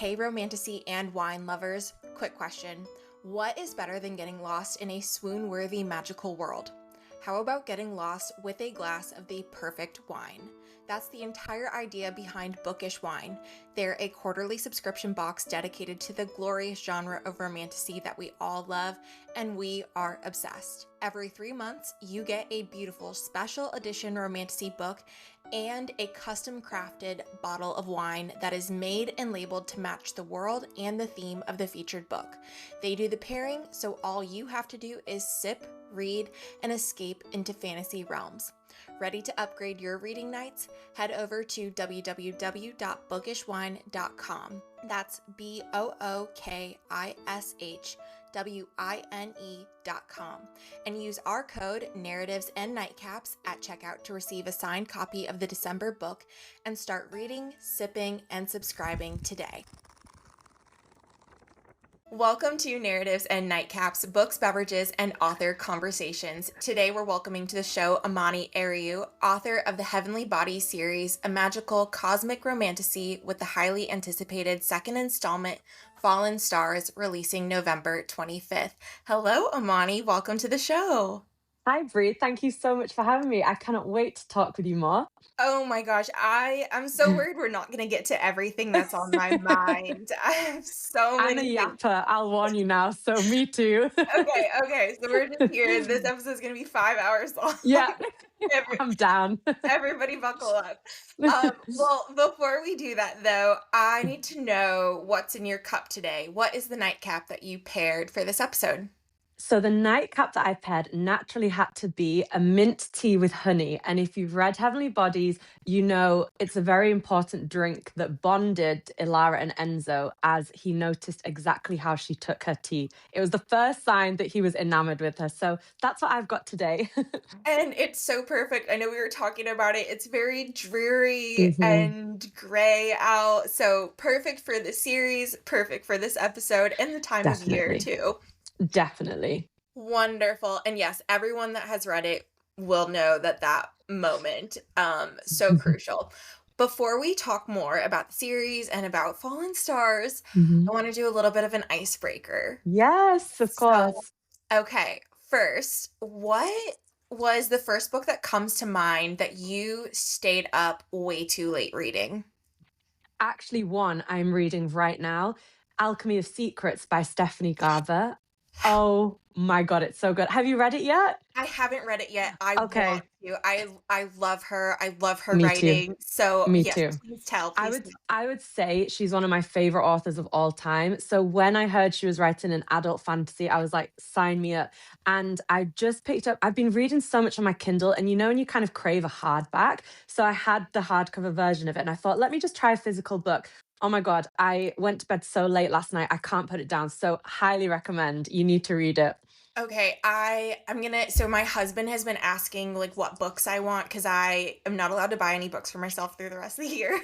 Hey, romantasy and wine lovers. Quick question. What is better than getting lost in a swoon-worthy magical world? How about getting lost with a glass of the perfect wine? That's the entire idea behind Bookish Wine. They're a quarterly subscription box dedicated to the glorious genre of romantasy that we all love, and we are obsessed. Every 3 months, you get a beautiful special edition romantasy book and a custom crafted bottle of wine that is made and labeled to match the world and the theme of the featured book. They do the pairing, so all you have to do is sip, read, and escape into fantasy realms. Ready to upgrade your reading nights? Head over to www.bookishwine.com. That's BOOKISHWINE.com and use our code Narratives and Nightcaps at checkout to receive a signed copy of the December book and start reading, sipping, and subscribing today. Welcome to Narratives and Nightcaps, Books, Beverages, and Author Conversations. Today we're welcoming to the show Imani Erriu, author of the Heavenly Bodies series, a magical cosmic romantasy with the highly anticipated second installment, Fallen Stars, releasing November 25th. Hello, Imani. Welcome to the show. Hi, Bree. Thank you so much for having me. I cannot wait to talk with you more. Oh my gosh, I'm so worried we're not going to get to everything that's on my mind. I have so I'm a many things. yapper, I'll warn you now, so me too. Okay, so we're just here. This episode's gonna be 5 hours long. Yeah, Every, I'm down. everybody buckle up. Well, before we do that though, I need to know what's in your cup today. What is the nightcap that you paired for this episode? So the nightcap that I paired naturally had to be a mint tea with honey. And if you've read Heavenly Bodies, you know it's a very important drink that bonded Ilara and Enzo as he noticed exactly how she took her tea. It was the first sign that he was enamored with her. So that's what I've got today. And it's so perfect. I know we were talking about it. It's very dreary Mhm. and gray out. So perfect for the series, perfect for this episode, and the time of year Definitely. too. Definitely. Wonderful. And yes, everyone that has read it will know that moment, so crucial. Before we talk more about the series and about Fallen Stars, I Mhm. want to do a little bit of an icebreaker. Yes, of So, course. okay, first, what was the first book that comes to mind that you stayed up way too late reading? Actually, one I'm reading right now, Alchemy of Secrets by Stephanie Garber. Oh my God, it's so good. Have you read it yet? I haven't read it yet. I want Okay, to. I love her. I love her me too. writing. So, Me yes, too. please tell, I please would tell. I would say she's one of my favorite authors of all time. So when I heard she was writing an adult fantasy, I was like, sign me up. And I just picked up, I've been reading so much on my Kindle, and you know when you kind of crave a hardback. So I had the hardcover version of it and I thought, let me just try a physical book. Oh my God, I went to bed so late last night. I can't put it down. So highly recommend. You need to read it. Okay, I'm gonna so my husband has been asking like what books I want because I am not allowed to buy any books for myself through the rest of the year.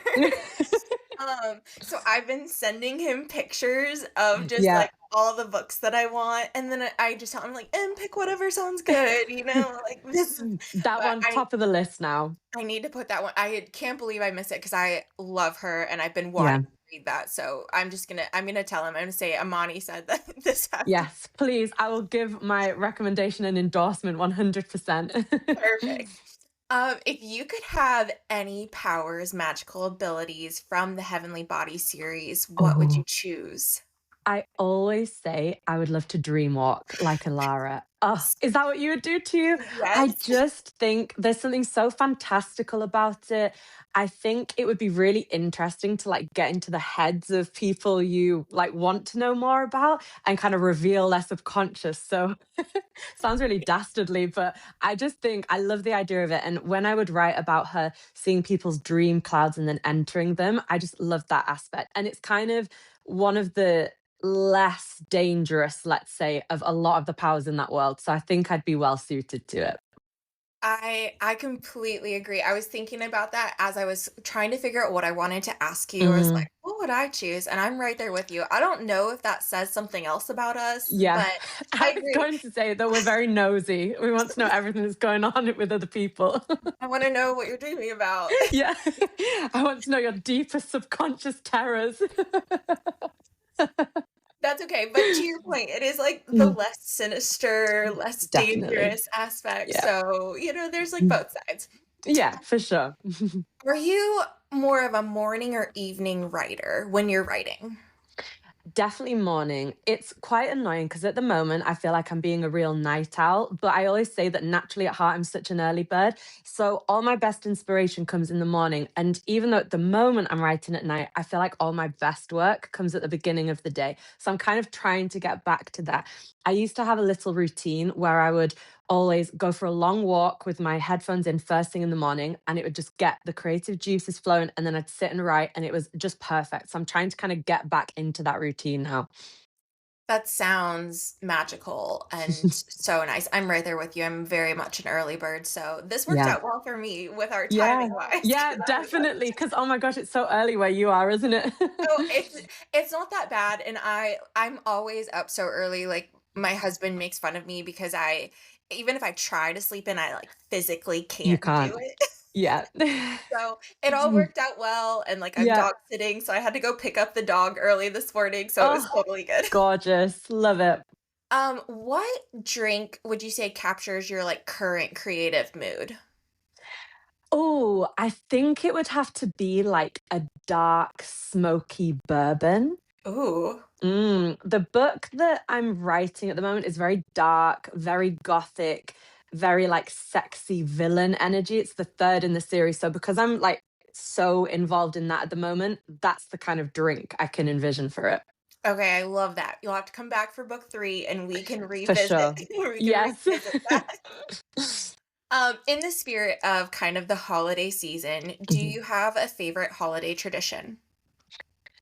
So I've been sending him pictures of just Yeah, like all the books that I want, and then I just tell him like, and pick whatever sounds good, like this. that But one top of the list now. I need to put that one. I can't believe I missed it because I love her and I've been wanting Yeah. to read that. So I'm gonna tell him. I'm gonna say Amani said that this has to be Yes, please. I will give my recommendation and endorsement 100%. perfect. If you could have any powers, magical abilities from the Heavenly Body series, what would you Oh, choose? I always say I would love to dream walk like a Lara. Oh, is that what you would do too? I Yes. just think there's something so fantastical about it. I think it would be really interesting to like get into the heads of people you like want to know more about and kind of reveal their subconscious. So sounds really dastardly, but I just think I love the idea of it. And when I would write about her seeing people's dream clouds and then entering them, I just love that aspect. And it's kind of one of the less dangerous, let's say, of a lot of the powers in that world. So I think I'd be well suited to it. I completely agree. I was thinking about that as I was trying to figure out what I wanted to ask you. I was Mm, like, what would I choose? And I'm right there with you. I don't know if that says something else about us, yeah. but I I was agree. going to say that we're very nosy. We want to know everything that's going on with other people. I want to know what you're dreaming about. Yeah. I want to know your deepest subconscious terrors. Okay, but to your point, it is like the Mm, less sinister, less definitely. dangerous aspect. Yeah. So, there's like Mm. both sides. Yeah, for sure. Are you more of a morning or evening writer when you're writing? Definitely morning. It's quite annoying because at the moment I feel like I'm being a real night owl, but I always say that naturally at heart I'm such an early bird. So all my best inspiration comes in the morning. And even though at the moment I'm writing at night, I feel like all my best work comes at the beginning of the day. So I'm kind of trying to get back to that. I used to have a little routine where I would always go for a long walk with my headphones in first thing in the morning, and it would just get the creative juices flowing, and then I'd sit and write and it was just perfect. So I'm trying to kind of get back into that routine now. That sounds magical and so nice. I'm right there with you. I'm very much an early bird, so this worked Yeah. out well for me with our timing Yeah. wise Yeah, because I was up. definitely. Because oh my gosh, it's so early where you are, isn't it? So it's not that bad, and I'm always up so early. Like my husband makes fun of me because I even if I try to sleep in, I like physically You can't do can't. it. Yeah. So it all worked out well, and like I'm Yeah. dog sitting, so I had to go pick up the dog early this morning, so it was Oh, totally good. gorgeous. Love it. What drink would you say captures your like current creative mood? Oh, I think it would have to be like a dark, smoky bourbon. Ooh. The book that I'm writing at the moment is very dark, very gothic, very like sexy villain energy. It's the third in the series. So because I'm like so involved in that at the moment, that's the kind of drink I can envision for it. Okay, I love that. You'll have to come back for book 3 and we can For revisit sure. we can Yes. revisit that. In the spirit of kind of the holiday season, do Mhm. you have a favorite holiday tradition?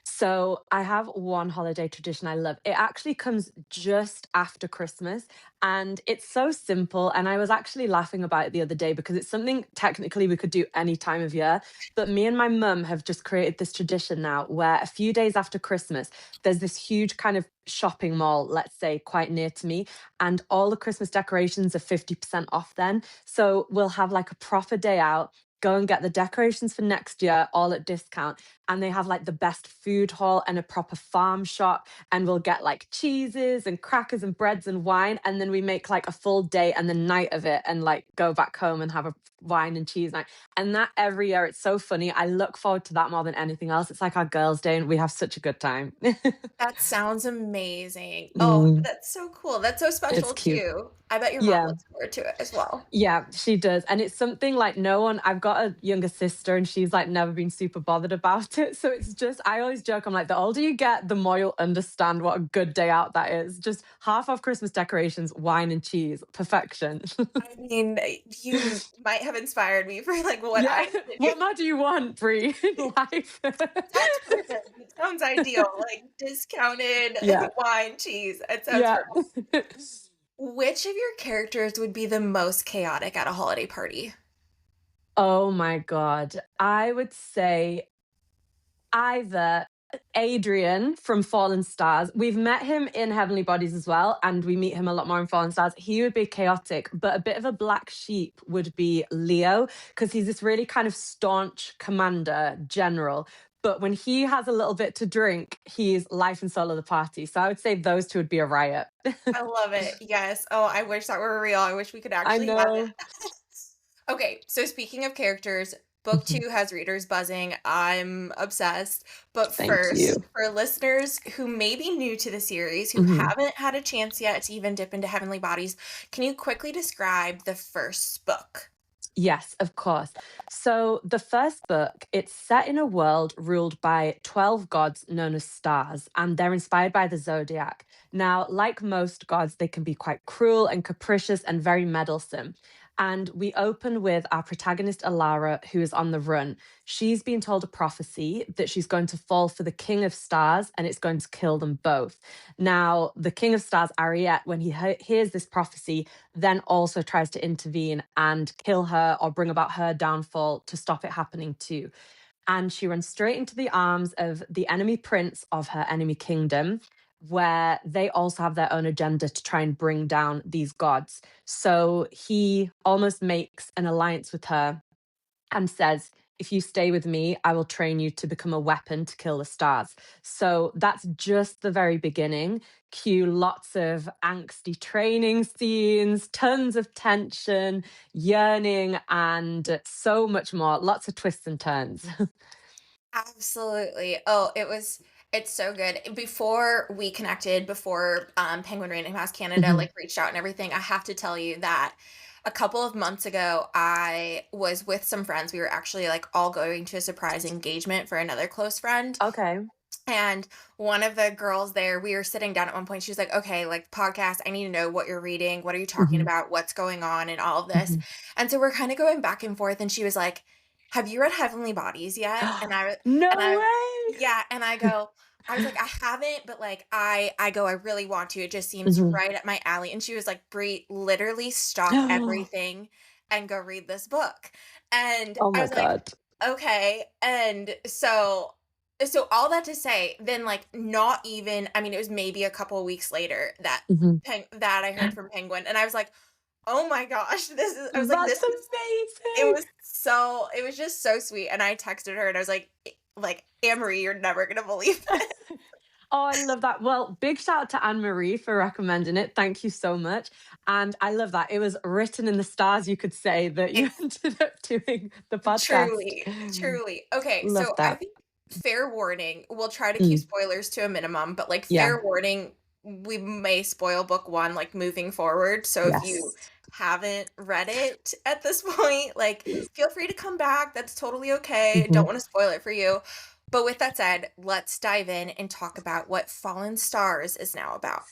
So I have one holiday tradition I love. It actually comes just after Christmas and it's so simple. And I was actually laughing about it the other day because it's something technically we could do any time of year. But me and my mum have just created this tradition now where a few days after Christmas, there's this huge kind of shopping mall, let's say, quite near to me. And all the Christmas decorations are 50% off then. So we'll have like a proper day out. Go and get the decorations for next year all at discount, and they have like the best food hall and a proper farm shop, and we'll get like cheeses and crackers and breads and wine, and then we make like a full day and the night of it and like go back home and have a wine and cheese night. And that every year, it's so funny. I look forward to that more than anything else. It's like our girls day and we have such a good time. That sounds amazing. Oh, Mm, that's so cool. That's so it's special cute. too. I bet your mom Yeah. looks forward to it as well. Yeah, she does. And it's something like no one, I've got a younger sister and she's like never been super bothered about it. So it's just, I always joke, I'm like, the older you get, the more you'll understand what a good day out that is. Just half of Christmas decorations, wine and cheese, perfection. I mean, you might have inspired me for like what Yeah. I need to do. What more do you want, Brie, in life? Sounds perfect. It sounds ideal. Like discounted Yeah. wine, cheese. It sounds Yeah. perfect. Which of your characters would be the most chaotic at a holiday party? Oh my God. I would say either Adrian from Fallen Stars. We've met him in Heavenly Bodies as well, and we meet him a lot more in Fallen Stars. He would be chaotic, but a bit of a black sheep would be Leo, because he's this really kind of staunch commander general. But when he has a little bit to drink, he's life and soul of the party. So I would say those two would be a riot. I love it. Yes. Oh, I wish that were real. I wish we could I actually have know. it. Okay, so speaking of characters, book Mhm. 2 has readers buzzing. I'm obsessed. But Thank first, you. for listeners who may be new to the series, who Mhm. haven't had a chance yet to even dip into Heavenly Bodies, can you quickly describe the first book? Yes, of course. So the first book, it's set in a world ruled by 12 gods known as stars, and they're inspired by the zodiac. Now, like most gods, they can be quite cruel and capricious and very meddlesome. And we open with our protagonist, Alara, who is on the run. She's been told a prophecy that she's going to fall for the king of stars and it's going to kill them both. Now, the king of stars, Ariete, when he hears this prophecy, then also tries to intervene and kill her or bring about her downfall to stop it happening too. And she runs straight into the arms of the enemy prince of her enemy kingdom, where they also have their own agenda to try and bring down these gods. So he almost makes an alliance with her and says, if you stay with me, I will train you to become a weapon to kill the stars. So that's just the very beginning. Cue lots of angsty training scenes, tons of tension, yearning, and so much more. Lots of twists and turns. Absolutely. Oh, it's so good. Before we connected, before Penguin Random House Canada Mhm. like reached out and everything, I have to tell you that a couple of months ago I was with some friends. We were actually like all going to a surprise engagement for another close friend. Okay. And one of the girls there, we were sitting down at one point. She was like, okay, like podcast, I need to know what you're reading. What are you talking Mhm. about? What's going on and all of this. Mhm. And so we're kind of going back and forth. And she was like, have you read Heavenly Bodies yet? And No I, way. yeah. And I was like, I haven't, but like, I really want to. It just seems Mhm. right up my alley. And she was like, Brie, literally stop everything and go read this book. And Oh I my was like, God. okay. And so all that to say, then like not even, I mean, it was maybe a couple of weeks later that Mhm. that I heard from Penguin, and I was like, "Oh my gosh, this is." I was like, That's "This is." It amazing. was so. It was just so sweet, and I texted her, and I was like Anne Marie, you're never gonna believe it." Oh, I love that. Well, big shout out to Anne Marie for recommending it. Thank you so much. And I love that. It was written in the stars, you could say, that you ended up doing the podcast. Truly, truly. Okay, Love so I that. think fair warning, we'll try to keep Mm, spoilers to a minimum, but like yeah. fair warning, we may spoil book 1 like moving forward. So if you Yes. haven't read it at this point, like feel free to come back. That's totally okay. Don't Mhm. want to spoil it for you. But with that said, let's dive in and talk about what Fallen Stars is now about.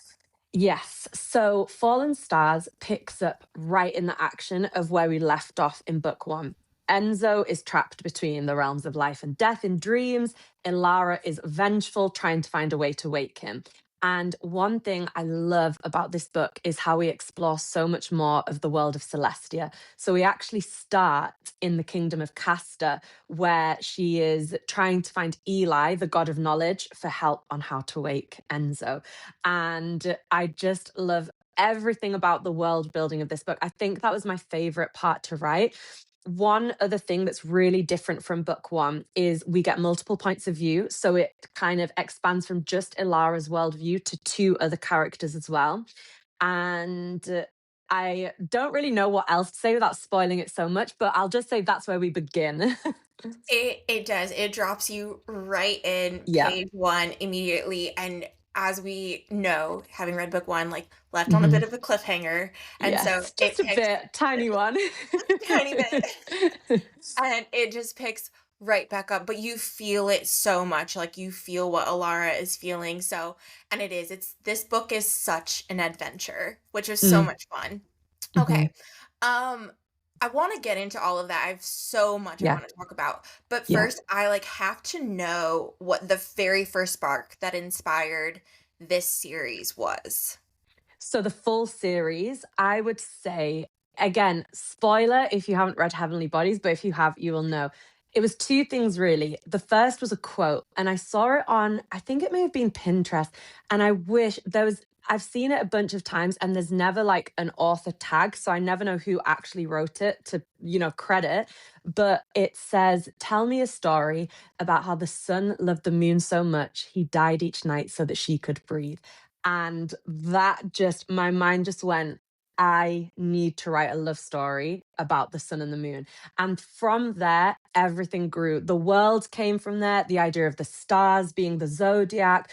Yes. So Fallen Stars picks up right in the action of where we left off in book one. Enzo is trapped between the realms of life and death in dreams. Ilara is vengeful, trying to find a way to wake him. And one thing I love about this book is how we explore so much more of the world of Celestia. So we actually start in the kingdom of Castor, where she is trying to find Eli, the god of knowledge, for help on how to wake Enzo. And I just love everything about the world building of this book. I think that was my favorite part to write. One other thing that's really different from book one is we get multiple points of view. So it kind of expands from just Ilara's worldview to two other characters as well. And I don't really know what else to say without spoiling it so much, but I'll just say that's where we begin. It does. It drops you right in Yeah. page 1 immediately, and as we know, having read book 1, like, left on a bit Mhm. of a cliffhanger, and so Yes, just it a picks bit, tiny one. just a tiny bit, and it just picks right back up, but you feel it so much, like, you feel what Alara is feeling, so and it's this book is such an adventure, which is so Mm, much fun. mhm. Okay. Um, I want to get into all of that. I have so much I Yeah, want to talk about. But yeah. first, I like have to know what the very first spark that inspired this series was. So the full series, I would say, again, spoiler if you haven't read Heavenly Bodies, but if you have, you will know. It was two things really. The first was a quote, and I saw it on, I think it may have been Pinterest, and I wish there was. I've seen it a bunch of times and there's never like an author tag. So I never know who actually wrote it to, credit. But it says, tell me a story about how the sun loved the moon so much he died each night so that she could breathe. And that just, my mind just went, I need to write a love story about the sun and the moon. And from there, everything grew. The world came from there, the idea of the stars being the zodiac.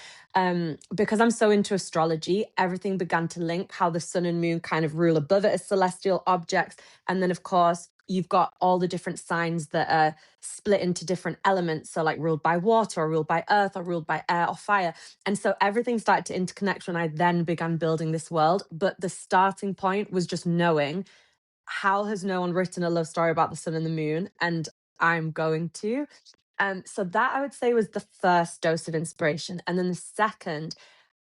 Because I'm so into astrology, everything began to link how the sun and moon kind of rule above it as celestial objects. And then, of course, you've got all the different signs that are split into different elements. So, like ruled by water, or ruled by earth, or ruled by air or fire. And so everything started to interconnect when I then began building this world. But the starting point was just knowing, how has no one written a love story about the sun and the moon? And I'm going to. So that I would say was the first dose of inspiration. And then the second,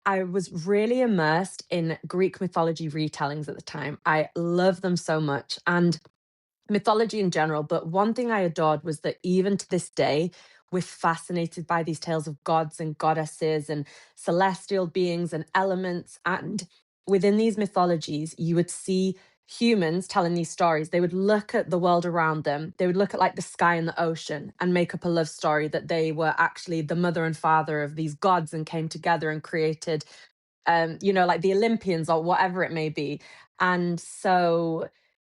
I was really immersed in Greek mythology retellings at the time. I love them so much. And mythology in general, but one thing I adored was that even to this day, we're fascinated by these tales of gods and goddesses and celestial beings and elements. And within these mythologies, you would see humans telling these stories, they would look at the world around them. They would look at like the sky and the ocean and make up a love story that they were actually the mother and father of these gods and came together and created, like the Olympians or whatever it may be. And so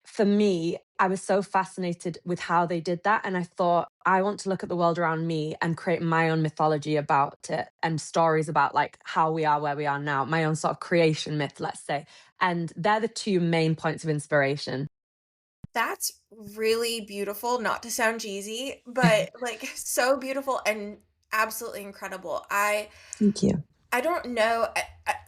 for me, I was so fascinated with how they did that. And I thought, I want to look at the world around me and create my own mythology about it and stories about like how we are where we are now, my own sort of creation myth, let's say. And they're the two main points of inspiration. That's really beautiful, not to sound cheesy, but, like, so beautiful and absolutely incredible. Thank you. I don't know,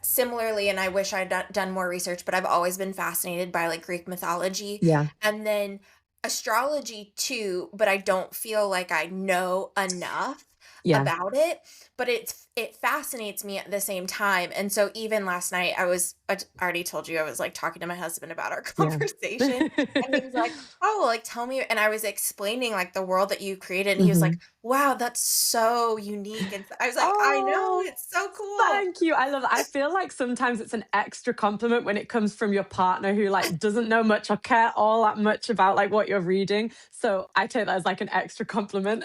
similarly, and I wish I'd done more research, but I've always been fascinated by, like, Greek mythology, Yeah. and then astrology too, but I don't feel like I know enough Yeah. about it, but it fascinates me at the same time, and so even last night, I already told you I was, like, talking to my husband about our Yeah. conversation, and he was like, "Oh, like, tell me," and I was explaining, like, the world that you created, and he was like, Mhm. "Wow, that's so unique," and I was like, "I know, Oh, it's so cool." thank you. I love that. I feel like sometimes it's an extra compliment when it comes from your partner who like doesn't know much or care all that much about like what you're reading. So I take that as like an extra compliment.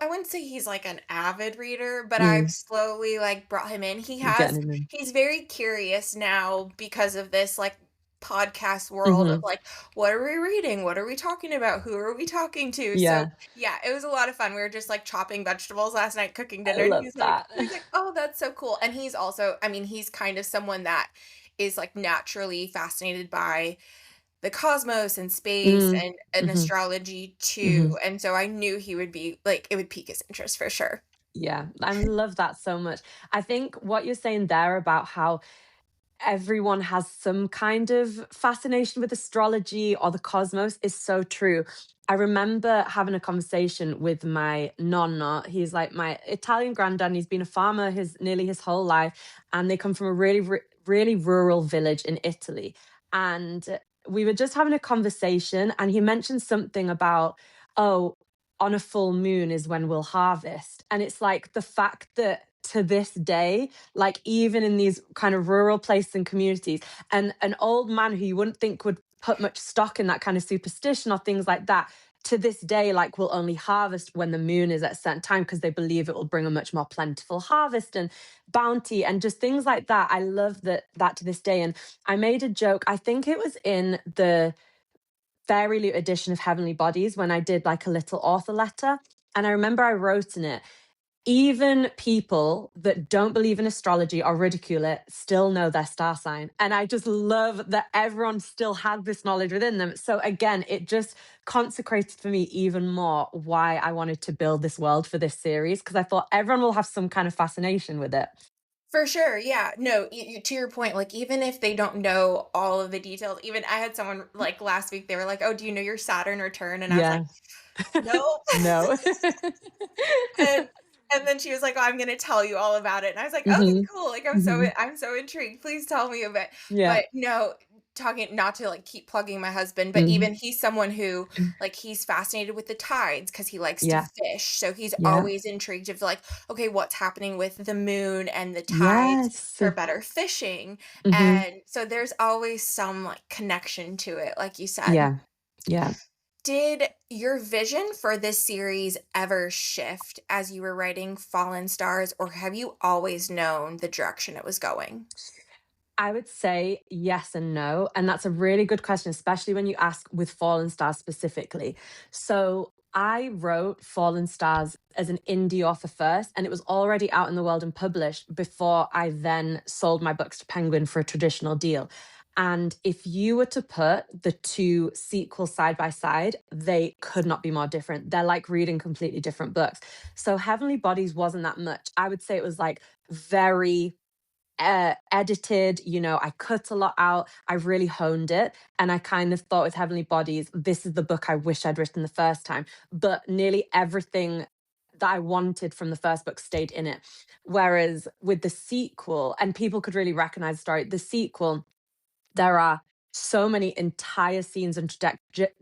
I wouldn't say he's like an avid reader, but I've Mm, slowly like brought him in. getting him in. He's very curious now because of this like podcast world of Mhm. like, what are we reading? What are we talking about? Who are we talking to? So Yeah, yeah, it was a lot of fun. We were just like chopping vegetables last night, cooking I dinner, and love that. he's like, oh, that's so cool. And he's also, I mean, he's kind of someone that is like naturally fascinated by the cosmos and space Mm, and mhm, astrology too, mhm. and so I knew he would be like, it would pique his interest for sure. Yeah, I love that so much. I think what you're saying there about how everyone has some kind of fascination with astrology or the cosmos is so true. I remember having a conversation with my nonna. He's like my Italian granddad. And he's been a farmer nearly his whole life, and they come from a really rural village in Italy. And we were just having a conversation, and he mentioned something about, oh, on a full moon is when we'll harvest, and it's like the fact that to this day, like even in these kind of rural places and communities, and an old man who you wouldn't think would put much stock in that kind of superstition or things like that, to this day, like will only harvest when the moon is at a certain time because they believe it will bring a much more plentiful harvest and bounty and just things like that. I love that to this day. And I made a joke, I think it was in the Fairy Loot edition of Heavenly Bodies when I did like a little author letter. And I remember I wrote in it, even people that don't believe in astrology or ridicule it still know their star sign. And I just love that everyone still had this knowledge within them. So again, it just consecrated for me even more why I wanted to build this world for this series, because I thought everyone will have some kind of fascination with it. For sure, yeah, no, to your point, like even if they don't know all of the details, even I had someone like last week, they were like, oh, do you know your Saturn return? And I was like, Yeah. no. No. And then she was like, "Oh, I'm gonna tell you all about it." And I was like, "Okay, Mhm. cool. Like, Mhm. I'm so intrigued. Please tell me a bit." Yeah. But no, talking not to like keep plugging my husband, but Mhm. even he's someone who like he's fascinated with the tides because he likes to Yeah. fish. So he's Yeah. always intrigued of like, okay, what's happening with the moon and the tides Yes. for better fishing. Mhm. And so there's always some like connection to it, like you said. Yeah. Yeah. Did your vision for this series ever shift as you were writing Fallen Stars, or have you always known the direction it was going? I would say yes and no. And that's a really good question, especially when you ask with Fallen Stars specifically. So I wrote Fallen Stars as an indie author first, and it was already out in the world and published before I then sold my books to Penguin for a traditional deal. And if you were to put the two sequels side by side, they could not be more different. They're like reading completely different books. So Heavenly Bodies wasn't that much. I would say it was like very edited, I cut a lot out. I really honed it. And I kind of thought with Heavenly Bodies, this is the book I wish I'd written the first time. But nearly everything that I wanted from the first book stayed in it. Whereas with the sequel, and people could really recognize the story, the sequel, there are so many entire scenes and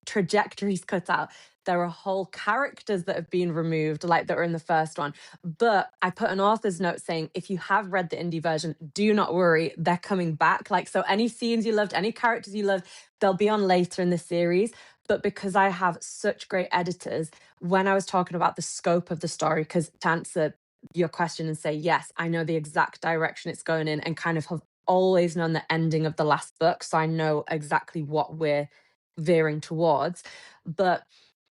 trajectories cut out There are whole characters that have been removed, like that were in the first one. But I put an author's note saying, if you have read the indie version, do not worry, they're coming back. Like, so any scenes you loved, any characters you loved, they'll be on later in the series. But because I have such great editors, when I was talking about the scope of the story, because to answer your question and say, yes, I know the exact direction it's going in and kind of have always known the ending of the last book. So I know exactly what we're veering towards. But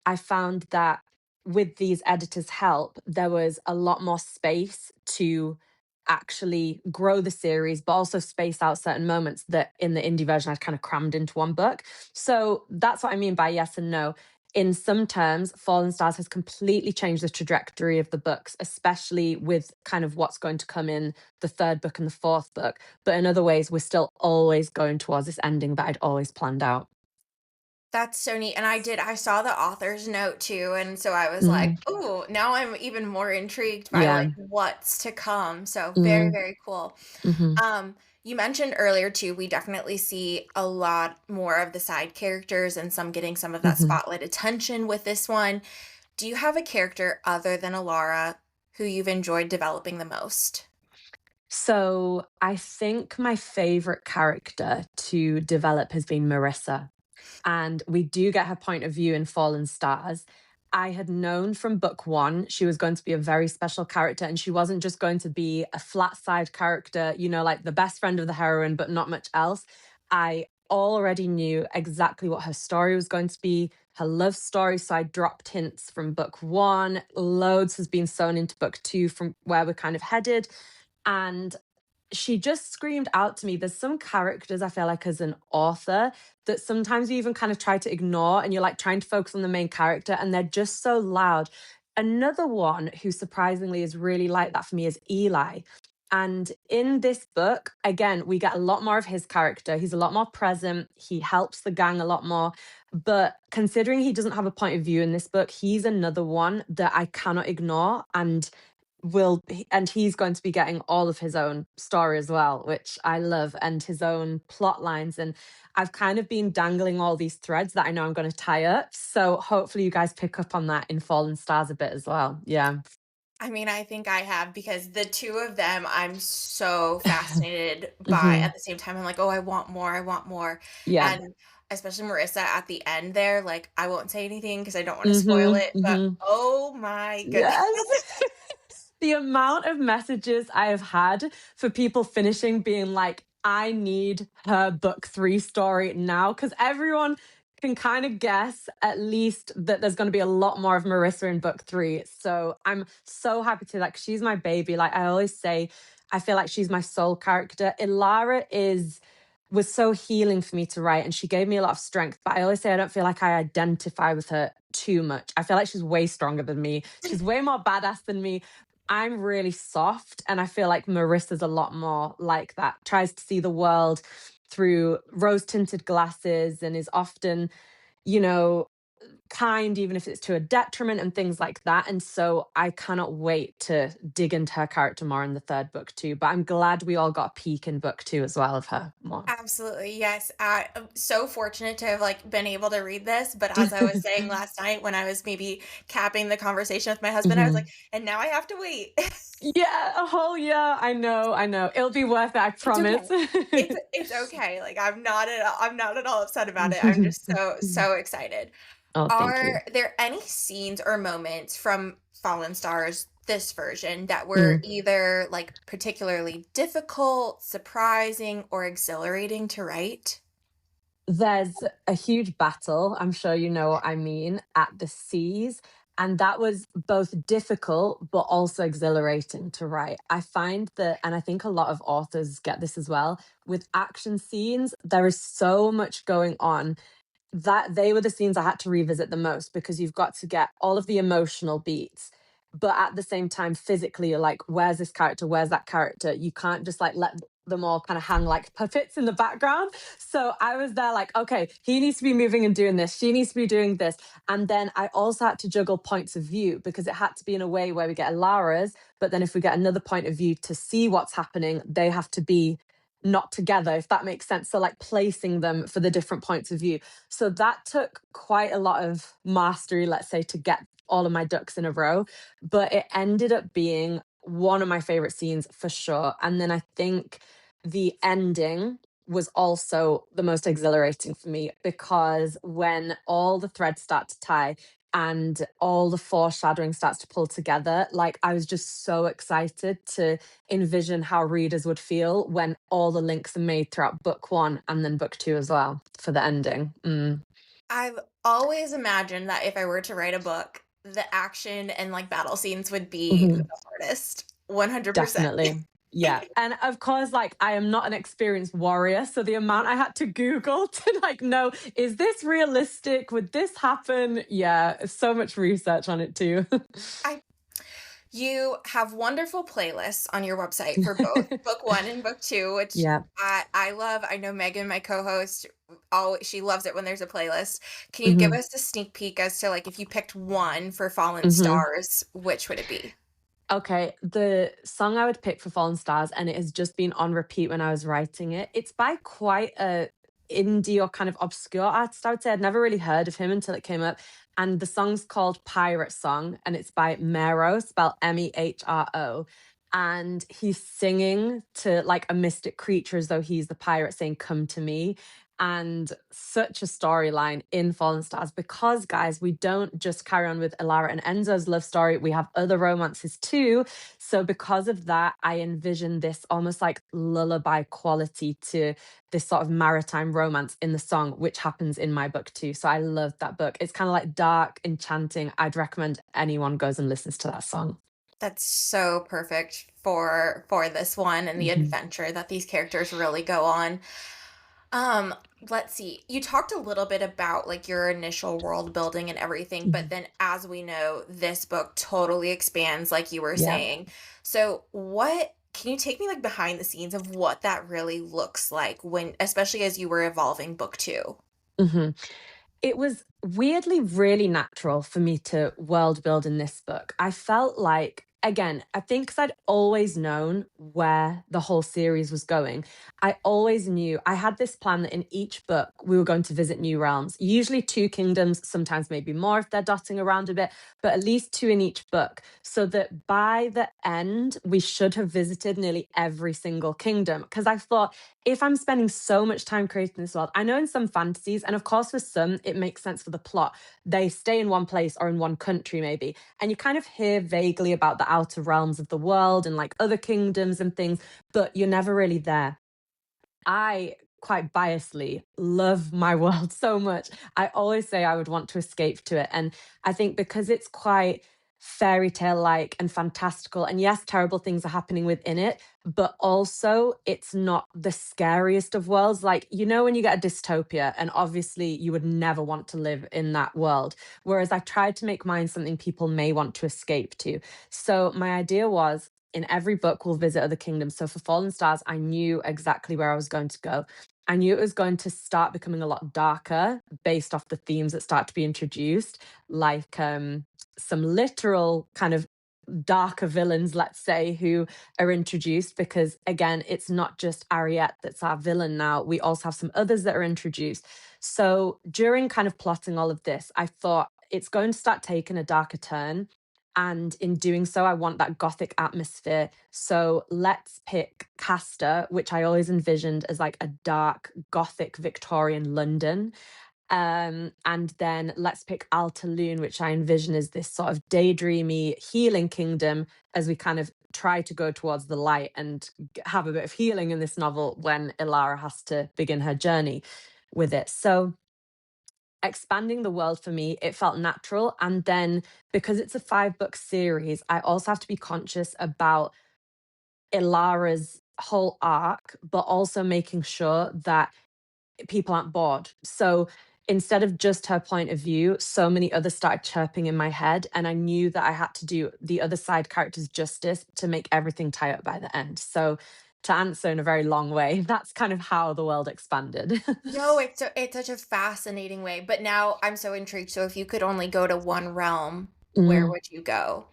I found that with these editors' help, there was a lot more space to actually grow the series, but also space out certain moments that in the indie version I'd kind of crammed into one book. So that's what I mean by yes and no. In some terms, Fallen Stars has completely changed the trajectory of the books, especially with kind of what's going to come in the third book and the fourth book. But in other ways, we're still always going towards this ending that I'd always planned out. That's so neat. And I saw the author's note too. And so I was like, Mm, oh, now I'm even more intrigued by like yeah. what's to come. So very, Mm, very cool. mhm, You mentioned earlier too, we definitely see a lot more of the side characters and some getting some of that mhm. spotlight attention with this one. Do you have a character other than Alara who you've enjoyed developing the most? So I think my favorite character to develop has been Marissa. And we do get her point of view in Fallen Stars. I had known from book one she was going to be a very special character, and she wasn't just going to be a flat side character, you know, like the best friend of the heroine, but not much else. I already knew exactly what her story was going to be, her love story. So I dropped hints from book one. Loads has been sewn into book two from where we're kind of headed. And she just screamed out to me. There's some characters I feel like as an author that sometimes you even kind of try to ignore and you're like trying to focus on the main character and they're just so loud. Another one who surprisingly is really like that for me is Eli. And in this book, again, we get a lot more of his character. He's a lot more present. He helps the gang a lot more. But considering he doesn't have a point of view in this book, he's another one that I cannot ignore. And he's going to be getting all of his own story as well, which I love, and his own plot lines. And I've kind of been dangling all these threads that I know I'm going to tie up. So hopefully you guys pick up on that in Fallen Stars a bit as well. Yeah. I mean, I think I have because the two of them I'm so fascinated by. Hmm. At the same time, I'm like, oh, I want more, I want more. Yeah. And especially Marissa at the end there, like, I won't say anything because I don't want to spoil Hmm. it, but Hmm. oh my goodness. Yes. The amount of messages I have had for people finishing being like, I need her book three story now. Because everyone can kind of guess at least that there's going to be a lot more of Marissa in book three. So I'm so happy to like, she's my baby. Like I always say, I feel like she's my soul character. Ilara was so healing for me to write and she gave me a lot of strength. But I always say I don't feel like I identify with her too much. I feel like she's way stronger than me. She's way more badass than me. I'm really soft, and I feel like Marissa's a lot more like that. Tries to see the world through rose tinted glasses and is often, you know, kind, even if it's to a detriment and things like that. And so I cannot wait to dig into her character more in the third book too. But I'm glad we all got a peek in book two as well of her more. Absolutely, yes. I'm so fortunate to have like been able to read this, but as I was saying last night when I was maybe capping the conversation with my husband, I was like, Mhm. and now I have to wait. Yeah, a whole year. I know, I know. It'll be worth it, I It's okay. promise. It's okay. Like I'm not at all upset about it. I'm just so excited. Oh, thank you. Are there any scenes or moments from Fallen Stars this version that were Mm. either like particularly difficult, surprising, or exhilarating to write? There's a huge battle, I'm sure you know what I mean, at the seas. And that was both difficult, but also exhilarating to write. I find that, and I think a lot of authors get this as well, with action scenes, there is so much going on that they were the scenes I had to revisit the most because you've got to get all of the emotional beats. But at the same time, physically, you're like, where's this character? Where's that character? You can't just like let them all kind of hang like puppets in the background. So I was there like, okay, he needs to be moving and doing this. She needs to be doing this. And then I also had to juggle points of view because it had to be in a way where we get Alara's, but then if we get another point of view to see what's happening, they have to be not together, if that makes sense. So, like, placing them for the different points of view. So that took quite a lot of mastery, let's say, to get all of my ducks in a row. But it ended up being one of my favorite scenes for sure. And then I think the ending was also the most exhilarating for me, because when all the threads start to tie and all the foreshadowing starts to pull together, like, I was just so excited to envision how readers would feel when all the links are made throughout book one and then book two as well for the ending. I've always imagined that if I were to write a book, the action and like battle scenes would be the Mhm. hardest. 100%. Definitely. Yeah. And of course, like, I am not an experienced warrior. So the amount I had to Google to like know, is this realistic? Would this happen? Yeah. So much research on it too. I You have wonderful playlists on your website for both book 1 and book 2, which Yeah. I love. I know Megan, my co-host, she loves it when there's a playlist. Can you give hmm us a sneak peek as to, like, if you picked 1 for Fallen hmm Stars, which would it be? Okay, the song I would pick for Fallen Stars, and it has just been on repeat when I was writing it. It's by quite a indie or kind of obscure artist, I would say. I'd never really heard of him until it came up. And the song's called Pirate Song, and it's by Mero, spelled Mehro. And he's singing to like a mystic creature as though he's the pirate saying, "Come to me." And such a storyline in Fallen Stars, because, guys, we don't just carry on with Elara and Enzo's love story, we have other romances too. So, because of that, I envision this almost like lullaby quality to this sort of maritime romance in the song, which happens in my book too. So, I love that book. It's kind of like dark, enchanting. I'd recommend anyone goes and listens to that song. That's so perfect for this one and the Mhm. adventure that these characters really go on. Um, let's see. You talked a little bit about like your initial world building and everything, but Mhm. then as we know, this book totally expands like you were Yeah. saying. So, what can you take me like behind the scenes of what that really looks like when especially as you were evolving book 2? Mhm. It was weirdly really natural for me to world build in this book. I felt like, again, I think because I'd always known where the whole series was going, I always knew I had this plan that in each book we were going to visit new realms, usually two kingdoms, sometimes maybe more if they're dotting around a bit, but at least two in each book, so that by the end we should have visited nearly every single kingdom. Because I thought, if I'm spending so much time creating this world, I know in some fantasies, and of course for some, it makes sense for the plot. They stay in one place or in one country, maybe, and you kind of hear vaguely about the outer realms of the world and like other kingdoms and things, but you're never really there. I quite biasly love my world so much. I always say I would want to escape to it. And I think because it's quite fairy tale like and fantastical, and yes, terrible things are happening within it, but also it's not the scariest of worlds. Like, when you get a dystopia, and obviously you would never want to live in that world. Whereas I tried to make mine something people may want to escape to. So my idea was, in every book we'll visit other kingdoms. So for Fallen Stars, I knew exactly where I was going to go. I knew it was going to start becoming a lot darker based off the themes that start to be introduced, like some literal kind of darker villains, let's say, who are introduced, because again, it's not just Ariette that's our villain now. We also have some others that are introduced. So during kind of plotting all of this, I thought it's going to start taking a darker turn. And in doing so, I want that gothic atmosphere. So let's pick Castor, which I always envisioned as like a dark gothic Victorian London. And then let's pick Altaloon, which I envision as this sort of daydreamy healing kingdom as we kind of try to go towards the light and have a bit of healing in this novel when Ilara has to begin her journey with it. So expanding the world for me, it felt natural. And then because it's a 5 book series, I also have to be conscious about Ilara's whole arc, but also making sure that people aren't bored. So instead of just her point of view, so many others started chirping in my head. And I knew that I had to do the other side characters justice to make everything tie up by the end. So to answer in a very long way, that's kind of how the world expanded. No, it's such a fascinating way, but now I'm so intrigued. So if you could only go to one realm, where Mm. would you go?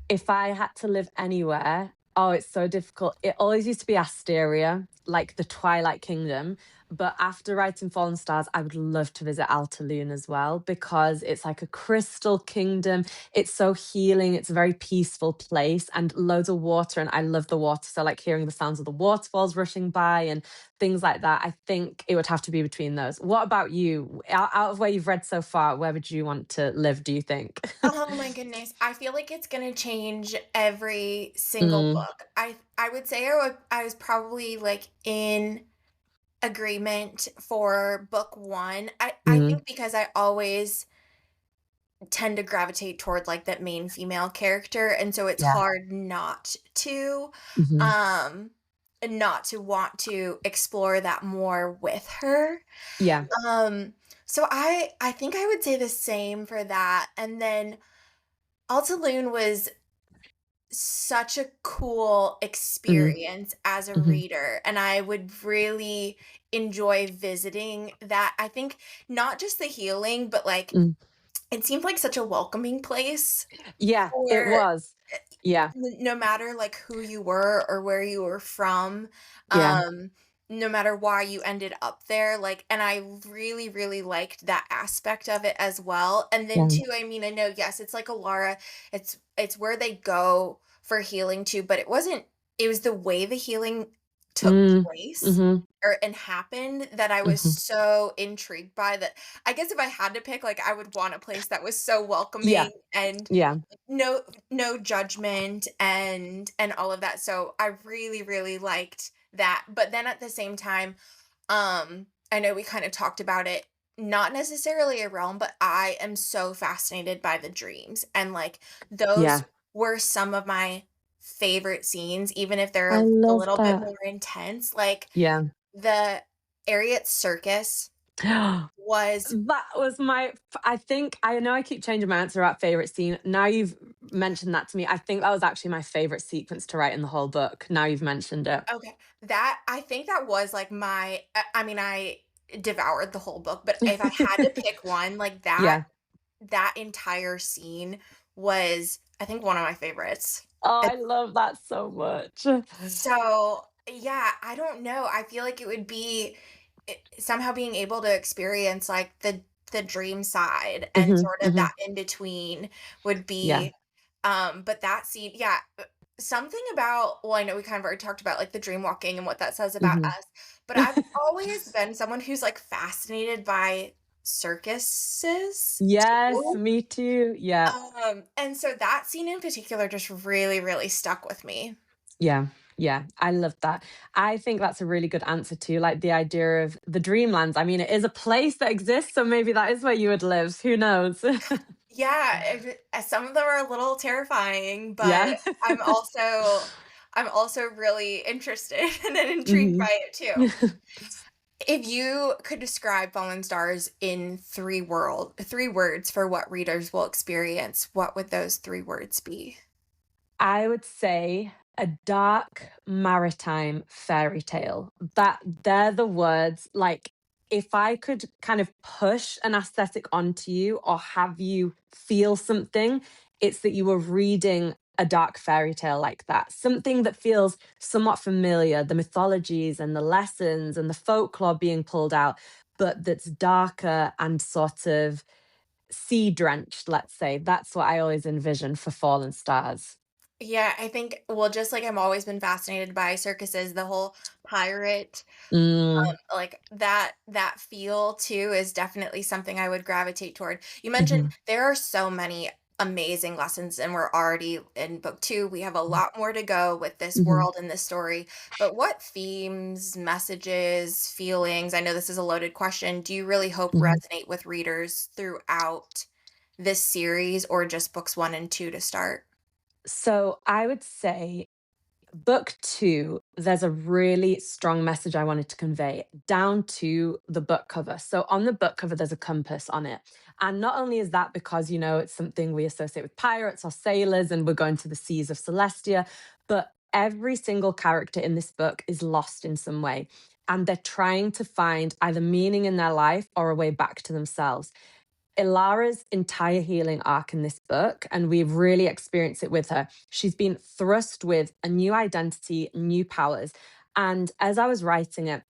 If I had to live anywhere, Oh, it's so difficult. It always used to be Asteria, like the Twilight Kingdom. But after writing Fallen Stars, I would love to visit Altaloon as well because it's like a crystal kingdom. It's so healing. It's a very peaceful place and loads of water. And I love the water. So, like hearing the sounds of the waterfalls rushing by and things like that, I think it would have to be between those. What about you? Out of where you've read so far, where would you want to live, do you think? Oh my goodness. I feel like it's gonna change every single Mm, book. I would say I was probably like in agreement for book 1. I mm, think because I always tend to gravitate toward like that main female character, and so it's yeah. hard Hmm. um not to want to explore that more with her. Yeah. Um so I think I would say the same for that. And then Altaloon was such a cool Mm, experience as a hmm. reader, and I would really enjoy visiting that. I think not just the healing, but like Mm. it seemed like such a welcoming place Yeah, it for was. Yeah, no matter like who you were or where you were from, yeah, um, no matter why you ended up there, like, and I really, really liked that aspect of it as well. And then yeah. too, I mean, I know, yes, it's like Alara, it's where they go for healing too, but it was the way the healing took Mm, place mhm, or and happened that I was mhm. so intrigued by that. I guess if I had to pick, like I would want a place that was so Yeah, welcoming and yeah, no no judgment and all of that. So I really, really liked that. But then at the same time, I know we kind of talked about it, not necessarily a realm, but I am so fascinated by the dreams. And like those yeah. were some of my favorite scenes, even if they're I a love little bit that. more intense. Like Yeah. the Ariat circus was That was my I think I know I keep changing my answer about favorite scene. Now you've mentioned that to me, I think that was actually my favorite sequence to write in the whole book, now you've mentioned it. okay. That I think that was like I mean, I devoured the whole book, but if I had to pick one, like Yeah. that entire scene was, I think, one of my favorites. Oh, And I love that so much. so, yeah, I don't know. I feel like it would be somehow being able to experience like the dream side and Mhm, sort of that mhm. in between would Yeah. be but that scene, yeah, something about, well, I know we kind of already talked about like the dream walking and what that says about Mhm. us, but I've always been someone who's like fascinated by circuses Yes, too. me too. Yeah. And so that scene in particular just really, really stuck with me. Yeah, yeah, I love that. I think that's a really good answer too, like the idea of the dreamlands. I mean, it is a place that exists, so maybe that is where you would live. Who knows? Yeah, some of them are a little terrifying, but Yeah. I'm also I'm also really interested and intrigued by Mhm. it too. If you could describe Fallen Stars in 3 words for what readers will experience, what would those 3 words be? I would say a dark maritime fairy tale. That they're the words. Like, if I could kind of push an aesthetic onto you or have you feel something, it's that you were reading a dark fairy tale like that. Something that feels somewhat familiar, the mythologies and the lessons and the folklore being pulled out, but that's darker and sort of sea drenched, let's say. That's what I always envision for Fallen Stars. Yeah, I think, well, just like I've always been fascinated by circuses, the whole pirate, Mm, like that feel too is definitely something I would gravitate toward. You mentioned mhm, there are so many amazing lessons, and we're already in book 2. We have a mm, lot more to go with this mhm, world and this story. But what themes, messages, feelings, I know this is a loaded question, do you really hope mhm. resonate with readers throughout this series or just books 1 and 2 to start? So I would say book 2, there's a really strong message I wanted to convey down to the book cover. So on the book cover, there's a compass on it. And not only is that because, it's something we associate with pirates or sailors and we're going to the seas of Celestia, but every single character in this book is lost in some way. And they're trying to find either meaning in their life or a way back to themselves. Ilara's entire healing arc in this book, and we've really experienced it with her. She's been thrust with a new identity, new powers. And as I was writing it,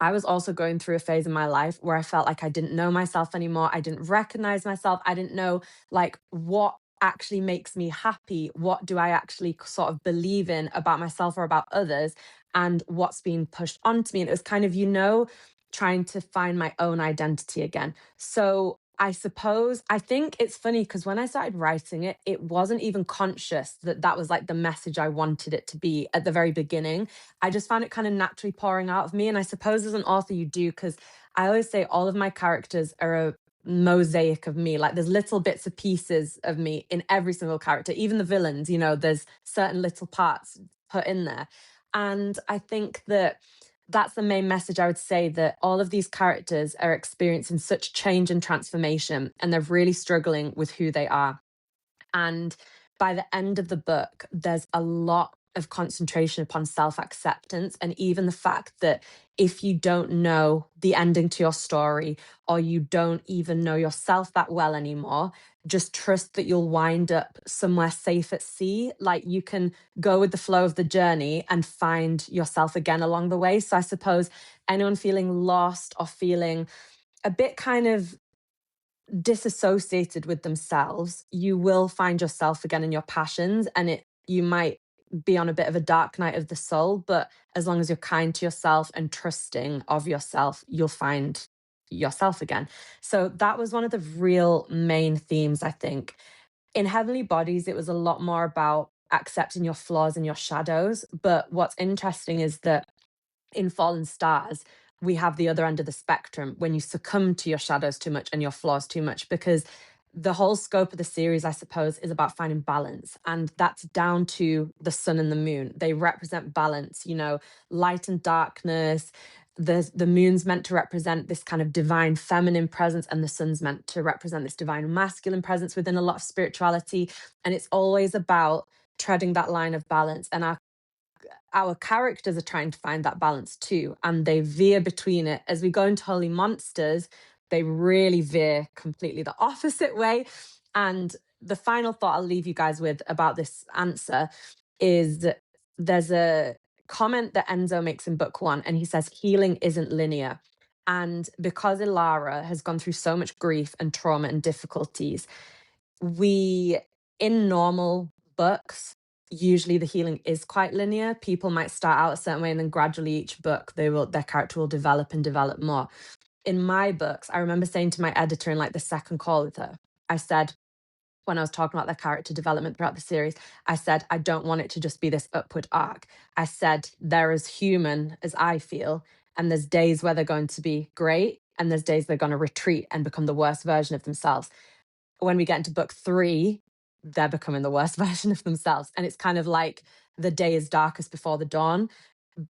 I was also going through a phase in my life where I felt like I didn't know myself anymore. I didn't recognize myself. I didn't know like what actually makes me happy. What do I actually sort of believe in about myself or about others, and what's being pushed onto me. And it was kind of, trying to find my own identity again. So I suppose, I think it's funny because when I started writing it, it wasn't even conscious that that was like the message I wanted it to be at the very beginning. I just found it kind of naturally pouring out of me. And I suppose as an author, you do, because I always say all of my characters are a mosaic of me. Like there's little bits of pieces of me in every single character, even the villains, there's certain little parts put in there. And I think that that's the main message I would say, that all of these characters are experiencing such change and transformation, and they're really struggling with who they are. And by the end of the book, there's a lot of concentration upon self acceptance. And even the fact that if you don't know the ending to your story, or you don't even know yourself that well anymore, just trust that you'll wind up somewhere safe at sea. Like you can go with the flow of the journey and find yourself again along the way. So I suppose anyone feeling lost or feeling a bit kind of disassociated with themselves, you will find yourself again in your passions, and you might be on a bit of a dark night of the soul, but as long as you're kind to yourself and trusting of yourself, you'll find yourself again. So that was one of the real main themes, I think. In Heavenly Bodies, it was a lot more about accepting your flaws and your shadows. But what's interesting is that in Fallen Stars, we have the other end of the spectrum when you succumb to your shadows too much and your flaws too much, because the whole scope of the series, I suppose, is about finding balance. And that's down to the sun and the moon. They represent balance, light and darkness. The moon's meant to represent this kind of divine feminine presence, and the sun's meant to represent this divine masculine presence within a lot of spirituality. And it's always about treading that line of balance. And our characters are trying to find that balance too, and they veer between it. As we go into Holy Monsters, they really veer completely the opposite way. And the final thought I'll leave you guys with about this answer is that there's a comment that Enzo makes in book one, and he says, healing isn't linear. And because Ilara has gone through so much grief and trauma and difficulties, we, in normal books, usually the healing is quite linear. People might start out a certain way, and then gradually each book their character will develop and develop more. In my books, I remember saying to my editor in like the second call with her, I said, when I was talking about their character development throughout the series, I said, I don't want it to just be this upward arc. I said, they're as human as I feel, and there's days where they're going to be great, and there's days they're going to retreat and become the worst version of themselves. When we get into book three, they're becoming the worst version of themselves. And it's kind of like the day is darkest before the dawn.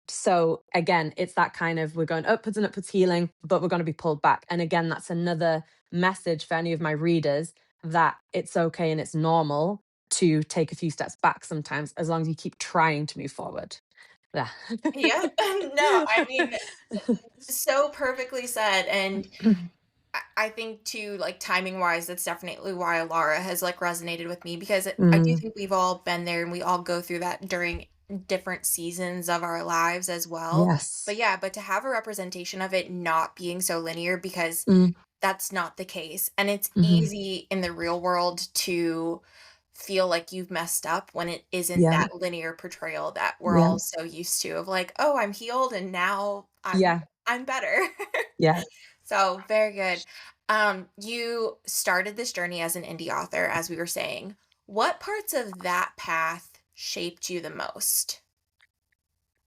So again, it's that kind of, we're going upwards and upwards healing, but we're going to be pulled back. And again, that's another message for any of my readers, that it's okay and it's normal to take a few steps back sometimes, as long as you keep trying to move forward. Yeah. Yeah. No, I mean, so perfectly said. And I think too, like timing wise, that's definitely why Lara has like resonated with me, because I do Mm, think we've all been there and we all go through that during different seasons of our lives as well. yes. But yeah, but to have a representation of it not being so linear, because Mm, that's not the case. And it's hmm. easy in the real world to feel like you've messed up when it isn't Yeah. that linear portrayal that we're Yeah. all so used to, of like, oh, I'm healed and now Yeah. I'm better. Yeah. So, very good. You started this journey as an indie author, as we were saying. What parts of that path shaped you the most?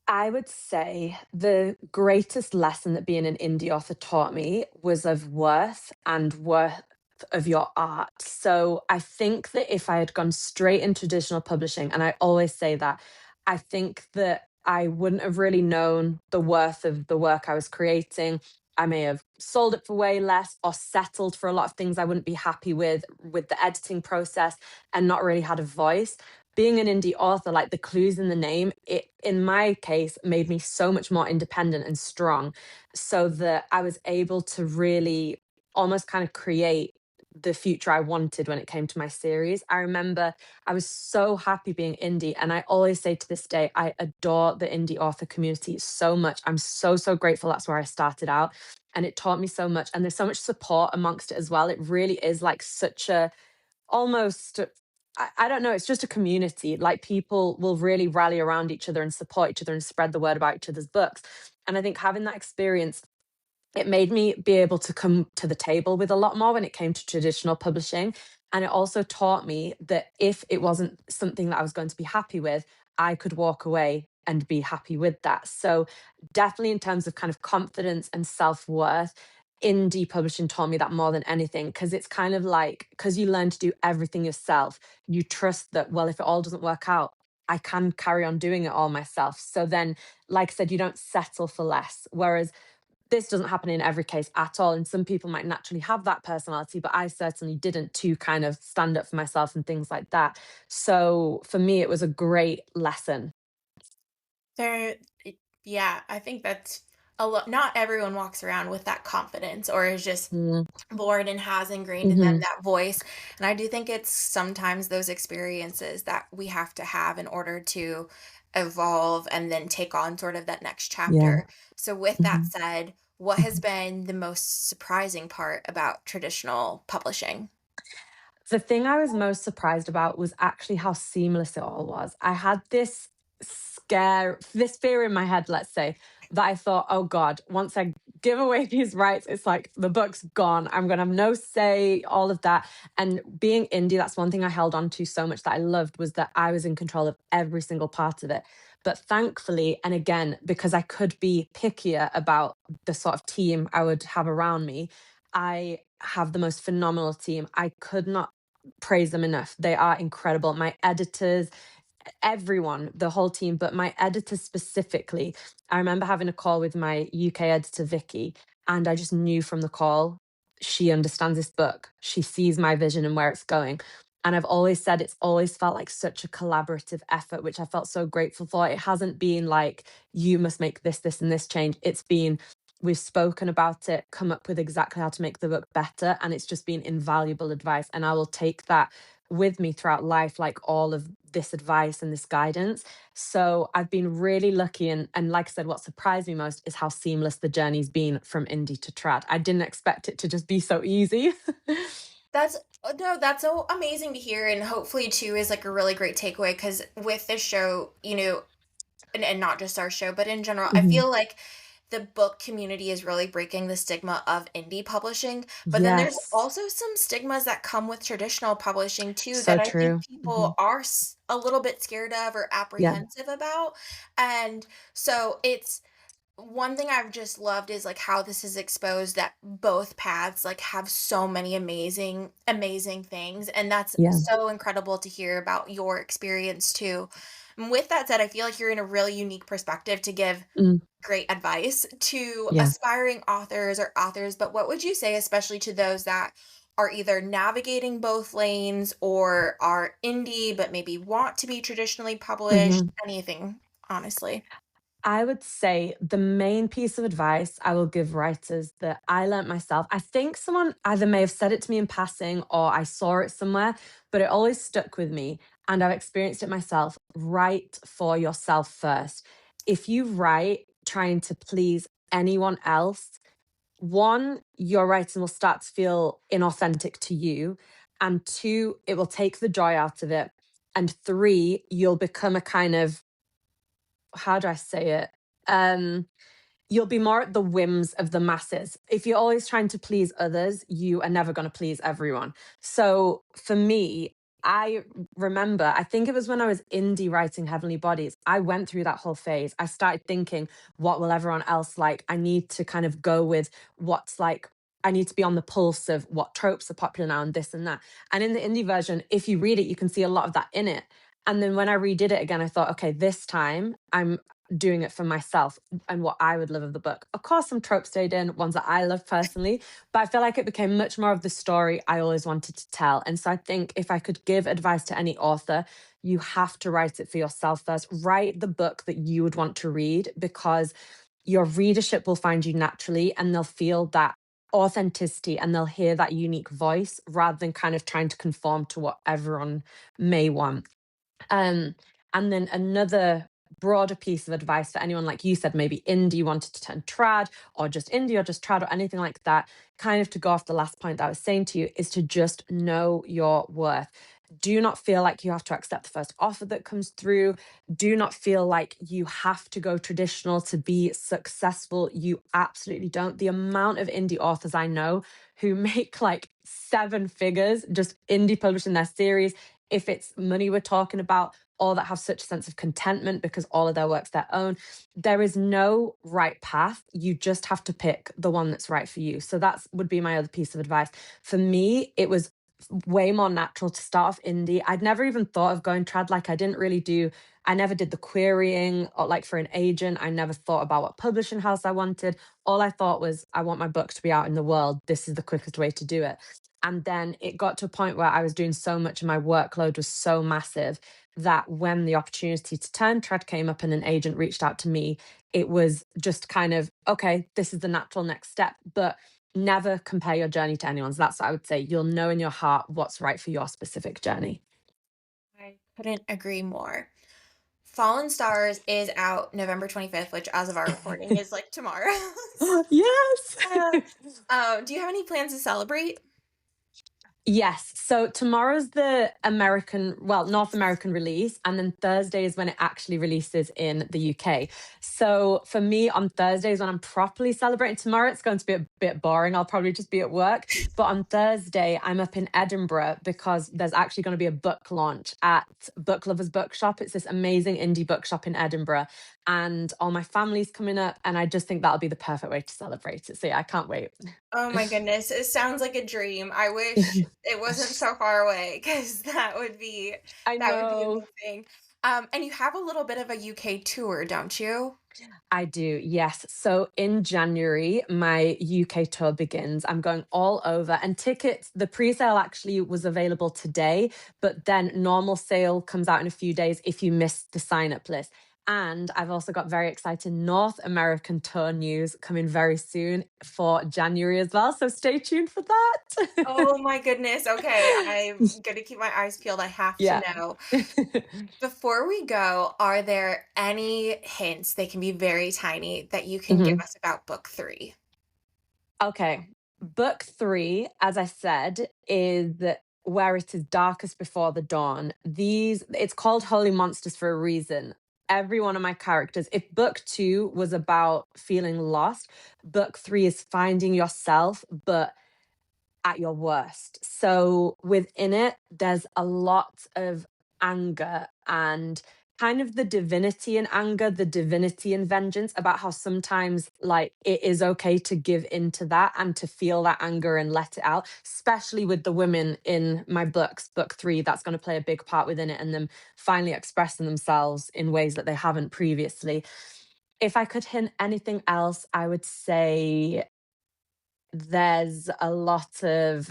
I would say the greatest lesson that being an indie author taught me was of worth and worth of your art. So I think that if I had gone straight in traditional publishing, and I always say that, I think that I wouldn't have really known the worth of the work I was creating. I may have sold it for way less, or settled for a lot of things I wouldn't be happy with the editing process, and not really had a voice. Being an indie author, like the clues in the name, it, in my case, made me so much more independent and strong, so that I was able to really almost kind of create the future I wanted when it came to my series. I remember I was so happy being indie, and I always say to this day, I adore the indie author community so much. I'm so, so grateful that's where I started out, and it taught me so much. And there's so much support amongst it as well. It really is like such a almost I don't know, it's just a community. Like people will really rally around each other and support each other and spread the word about each other's books. And I think having that experience, it made me be able to come to the table with a lot more when it came to traditional publishing. And it also taught me that if it wasn't something that I was going to be happy with, I could walk away and be happy with that. So, definitely in terms of kind of confidence and self worth, indie publishing taught me that more than anything because it's kind of like, because you learn to do everything yourself, you trust that, well, if it all doesn't work out, I can carry on doing it all myself. So then, like I said, you don't settle for less. Whereas this doesn't happen in every case at all. And some people might naturally have that personality, but I certainly didn't, to kind of stand up for myself and things like that. So for me, it was a great lesson. There it yeah, I think that's a lot. Not everyone walks around with that confidence or is just Mm, born and has ingrained in them mhm. that voice, and I do think it's sometimes those experiences that we have to have in order to evolve and then take on sort of that next Yeah. chapter. So with that Mhm, said, what has mhm. been the most surprising part about traditional publishing? The thing I was most surprised about was actually how seamless it all was. I had this fear in my head, let's say, that I thought, oh God, once I give away these rights, it's like the book's gone. I'm going to have no say, all of that. And being indie, that's one thing I held on to so much that I loved was that I was in control of every single part of it. But thankfully, and again, because I could be pickier about the sort of team I would have around me, I have the most phenomenal team. I could not praise them enough. They are incredible. My editors, everyone, the whole team, but my editor specifically. I remember having a call with my UK editor, Vicky, and I just knew from the call, she understands this book. She sees my vision and where it's going. And I've always said it's always felt like such a collaborative effort, which I felt so grateful for. It hasn't been like, you must make this, and this change. It's been, we've spoken about it, come up with exactly how to make the book better. And it's just been invaluable advice. And I will take that with me throughout life, like all of this advice and this guidance. So I've been really lucky. And like I said, what surprised me most is how seamless the journey's been from indie to trad. I didn't expect it to just be so easy. That's no, that's so amazing to hear, and hopefully too is like a really great takeaway because with this show, and not just our show, but in general, I Mhm. feel like the book community is really breaking the stigma of indie publishing, but then there's Yes. also some stigmas that come with traditional publishing too So that I think true. people Mhm. are a little bit scared of or Yeah. apprehensive about. And so it's one thing I've just loved is like how this is exposed that both paths like have so many amazing, amazing things. And that's Yeah. so incredible to hear about your experience too. And with that said, I feel like you're in a really unique perspective to give Mm. great advice to Yeah. aspiring authors or authors. But what would you say, especially to those that are either navigating both lanes or are indie but maybe want to be traditionally published? Mhm. Anything, honestly. I would say the main piece of advice I will give writers that I learnt myself. I think someone either may have said it to me in passing or I saw it somewhere, but it always stuck with me. And I've experienced it myself. Write for yourself first. If you write trying to please anyone else, one, your writing will start to feel inauthentic to you. And two, it will take the joy out of it. And three, you'll become a kind of, how do I say it? Um, you'll be more at the whims of the masses. If you're always trying to please others, you are never going to please everyone. So for me, I remember, I think it was when I was indie writing Heavenly Bodies, I went through that whole phase. I started thinking, what will everyone else like? I need to kind of go with what's like, I need to be on the pulse of what tropes are popular now and this and that. And in the indie version, if you read it, you can see a lot of that in it. And then when I redid it again, I thought, okay, this time I'm doing it for myself and what I would love of the book. Of course, some tropes stayed in, ones that I love personally, but I feel like it became much more of the story I always wanted to tell. And so I think if I could give advice to any author, you have to write it for yourself first. Write the book that you would want to read because your readership will find you naturally and they'll feel that authenticity, and they'll hear that unique voice rather than kind of trying to conform to what everyone may want. Um, and then another broader piece of advice for anyone, like you said, maybe indie wanted to turn trad, or just indie, or just trad, or anything like that, kind of to go off the last point that I was saying to you, is to just know your worth. Do not feel like you have to accept the first offer that comes through. Do not feel like you have to go traditional to be successful. You absolutely don't. The amount of indie authors I know who make like seven figures just indie publishing their series, if it's money we're talking about, or that have such a sense of contentment because all of their work's their own. There is no right path. You just have to pick the one that's right for you. So that would be my other piece of advice. For me, it was way more natural to start off indie. I'd never even thought of going trad. Like I never did the querying or like for an agent. I never thought about what publishing house I wanted. All I thought was, I want my book to be out in the world. This is the quickest way to do it. And then it got to a point where I was doing so much and my workload was so massive that when the opportunity to turn trad came up and an agent reached out to me, it was just kind of, okay, this is the natural next step. But never compare your journey to anyone's. That's what I would say. You'll know in your heart what's right for your specific journey. I couldn't agree more. Fallen Stars is out November 25th, which as of our recording is like tomorrow. Yes. uh, do you have any plans to celebrate? Yes. So tomorrow's the North American release, and then Thursday is when it actually releases in the UK. So for me, on Thursdays when I'm properly celebrating, tomorrow it's going to be a bit boring. I'll probably just be at work. But on Thursday, I'm up in Edinburgh because there's actually going to be a book launch at Book Lovers Bookshop. It's this amazing indie bookshop in Edinburgh, and all my family's coming up, and I just think that'll be the perfect way to celebrate it. So yeah, I can't wait. Oh my goodness, it sounds like a dream. I wish it wasn't so far away because I that would be know. amazing. And you have a little bit of a UK tour, don't you? I do, yes. So in January, my UK tour begins. I'm going all over, and tickets, the pre sale actually was available today, but then normal sale comes out in a few days if you missed the sign up list. And I've also got very exciting North American tour news coming very soon for January as well. So stay tuned for that. Oh my goodness. Okay, I'm gonna keep my eyes peeled. I have to Yeah. know. Before we go, are there any hints, they can be very tiny, that you can give Mhm. us about book 3? Okay. Book three, as I said, is where it is darkest before the dawn. It's called Holy Monsters for a reason. Every one of my characters, if book two was about feeling lost, book three is finding yourself, but at your worst. So within it, there's a lot of anger and kind of the divinity in anger, the divinity in vengeance, about how sometimes like it is okay to give into that and to feel that anger and let it out, especially with the women in my books, book three, that's going to play a big part within it and them finally expressing themselves in ways that they haven't previously. If I could hint anything else, I would say there's a lot of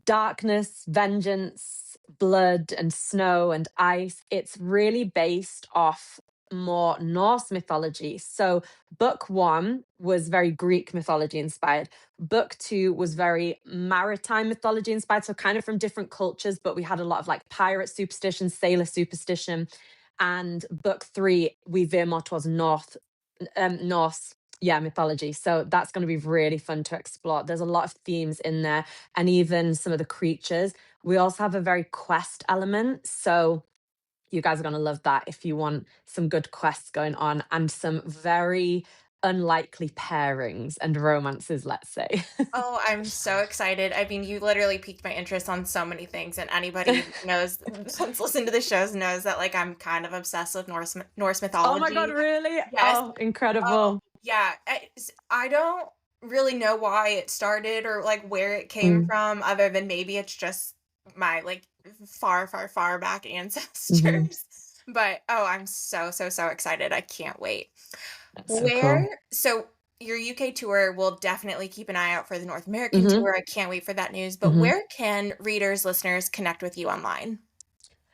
darkness, vengeance, blood, and snow and ice. It's really based off more Norse mythology. So, book one was very Greek mythology inspired. Book two was very maritime mythology inspired. So, kind of from different cultures, but we had a lot of like pirate superstition, sailor superstition. And book three, we veer more towards Norse, yeah, mythology. So that's going to be really fun to explore. There's a lot of themes in there, and even some of the creatures. We also have a very quest element. So you guys are going to love that if you want some good quests going on and some very unlikely pairings and romances, let's say. Oh, I'm so excited. I mean, you literally piqued my interest on so many things, and anybody knows that's listened to the shows knows that like I'm kind of obsessed with Norse Oh my God, mythology. really? Yes. Oh, Oh, incredible. yeah. I don't really know why it started or like where it came Mm, from, other than maybe it's just my like far, far, far back mhm. ancestors. But oh, I'm so, so, so excited. I can't wait. That's so Where, cool. so your UK tour, will definitely keep an eye out for the North American Hmm. tour. I can't wait for that news. But Hmm. where can readers, listeners connect with you online?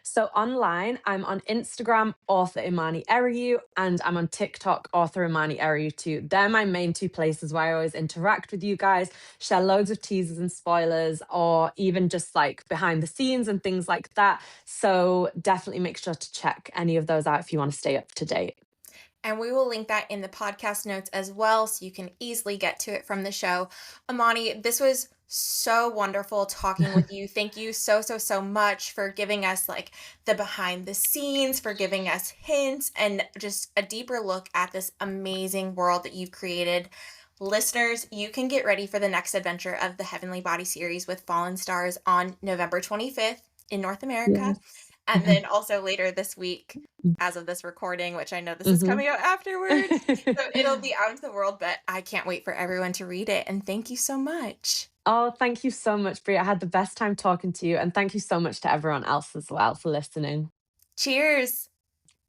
So online, I'm on Instagram, author Imani Erriu, and I'm on TikTok, author Imani Erriu too. They're my main two places where I always interact with you guys, share loads of teasers and spoilers, or even just like behind the scenes and things like that. So definitely make sure to check any of those out if you want to stay up to date. And we will link that in the podcast notes as well, so you can easily get to it from the show. Imani, this was so wonderful talking with you. Thank you so much for giving us like the behind the scenes, for giving us hints, and just a deeper look at this amazing world that you've created. Listeners, you can get ready for the next adventure of the Heavenly Body series with Fallen Stars on November 25th in North America. Yes. And then also later this week, as of this recording, which I know this is Mhm. coming out afterwards. So it'll be out into the world, but I can't wait for everyone to read it. And thank you so much. Oh, thank you so much, Bria. I had the best time talking to you. And thank you so much to everyone else as well for listening. Cheers.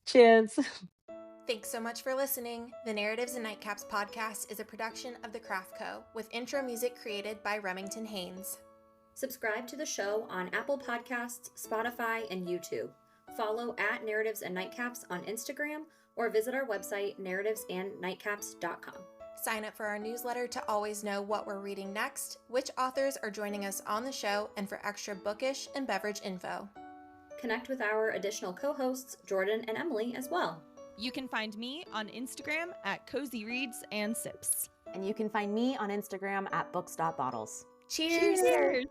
Cheers. Thanks so much for listening. The Narratives and Nightcaps podcast is a production of The Craft Co. with intro music created by Remington Haynes. Subscribe to the show on Apple Podcasts, Spotify, and YouTube. Follow at Narratives and Nightcaps on Instagram or visit our website, narrativesandnightcaps.com. Sign up for our newsletter to always know what we're reading next, which authors are joining us on the show, and for extra bookish and beverage info. Connect with our additional co-hosts, Jordan and Emily, as well. You can find me on Instagram at Cozy Reads and Sips. And you can find me on Instagram at books.bottles. Cheers! Cheers!